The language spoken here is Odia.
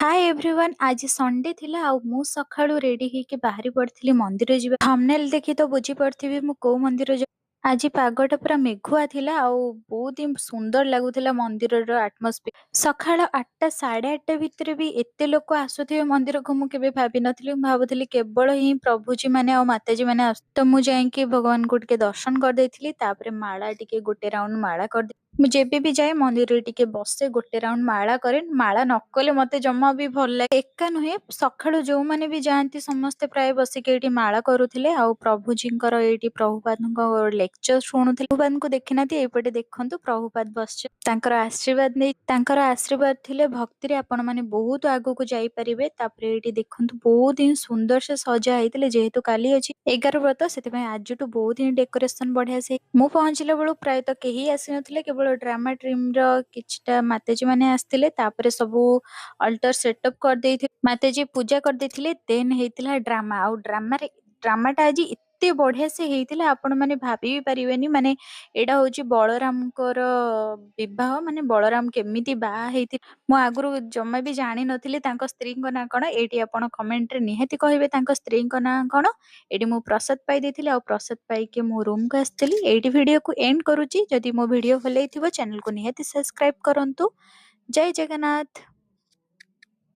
हाय एवरीवन आज संडे थिला आउ मु सखाळु रेडी हेके बाहरी पड़थिली मंदिर जिबा थंबनेल देखि तो बुझी पड़थिबे मु को मंदिर आज पागटा पूरा मेघुआ थिला आउ बहुत ही सुंदर लागुथिला मंदिरर एटमॉस्फियर सखाळ 8टा 8:30 भितर भी एते लोक आसुथिबे मंदिर को मु केबे भाबी नथिली भाबुथिली केवल ही प्रभुजी माने आ माताजी माने तो मु जाई कि भगवान को टिके दर्शन कर देथिली तापरे माळा टिके गोटे राउंड माळा कर ମୁଁ ଯେବେ ବି ଯାଏ ମନ୍ଦିରରେ ଟିକେ ବସେ ଗୋଟେ ରାଉଣ୍ଡ ମାଳା କରେ ମାଳା ନ କଲେ ମତେ ଜମା ବି ଭଲ ଲାଗେ ଏକା ନୁହେଁ ସକାଳୁ ଯୋଉମାନେ ବି ଯାଆନ୍ତି ସମସ୍ତେ ପ୍ରାୟ ବସିକି ଏଇଠି ମାଳା କରୁଥିଲେ ଆଉ ପ୍ରଭୁଜୀଙ୍କର ଏଇଠି ପ୍ରଭୁପାଦଙ୍କ ଲେକ୍ଚର ଶୁଣୁଥିଲେ ପ୍ରଭୁପାଦଙ୍କୁ ଦେଖିନାହାନ୍ତି ଏଇପଟେ ଦେଖନ୍ତୁ ପ୍ରଭୁପାଦ ବସିছে ତାଙ୍କର ଆଶୀର୍ବାଦ ଥିଲେ ଭକ୍ତିରେ ଆପଣ ମାନେ ବହୁତ ଆଗକୁ ଯାଇପାରିବେ ତାପରେ ଏଇଠି ଦେଖନ୍ତୁ ବହୁତ ହିଁ ସୁନ୍ଦର ସେ ସଜା ହେଇଥିଲେ ଯେହେତୁ କାଲି ଅଛି 11 ବ୍ରତ ସେଥିପାଇଁ ଆଜିଠୁ ବହୁତ ହିଁ ଡେକୋରେସନ ବଢିଆ ସେ ମୁଁ ପହଞ୍ଚିଲା ବେଳୁ ପ୍ରାୟତଃ କେହି ଆସିନଥିଲେ କେବଳ ଡ୍ରାମା ଟ୍ରିମର କିଛିଟା ମାତାଜୀ ମାନେ ଆସିଥିଲେ ତାପରେ ସବୁ ଅଲ୍ଟର ସେଟଅପ୍ କରିଦେଇଥିଲେ ମାତାଜୀ ପୂଜା କରିଦେଇଥିଲେ ଦେନ୍ ହେଇଥିଲା ଡ୍ରାମା ଆଉ ଡ୍ରାମାଟା ଆଜି ଏତେ ବଢିଆ ସେ ହେଇଥିଲା ଆପଣ ମାନେ ଭାବି ବି ପାରିବେନି ମାନେ ଏଇଟା ହଉଛି ବଳରାମଙ୍କର ବିବାହ ମାନେ ବଳରାମ କେମିତି ବାହା ହେଇଥିଲେ ମୁଁ ଆଗରୁ ଜମା ବି ଜାଣିନଥିଲି ତାଙ୍କ ସ୍ତ୍ରୀଙ୍କ ନାଁ କଣ ଏଇଠି ଆପଣ କମେଣ୍ଟରେ ନିହାତି କହିବେ ତାଙ୍କ ସ୍ତ୍ରୀଙ୍କ ନାଁ କଣ ଏଠି ମୁଁ ପ୍ରସାଦ ପାଇ ଦେଇଥିଲି ଆଉ ପ୍ରସାଦ ପାଇକି ମୁଁ ରୁମକୁ ଆସିଥିଲି ଏଇଠି ଭିଡିଓକୁ ଏଣ୍ଡ କରୁଛି ଯଦି ମୋ ଭିଡିଓ ଭଲ ହେଇଥିବ ଚ୍ୟାନେଲକୁ ନିହାତି ସବସ୍କ୍ରାଇବ କରନ୍ତୁ ଜୟ ଜଗନ୍ନାଥ।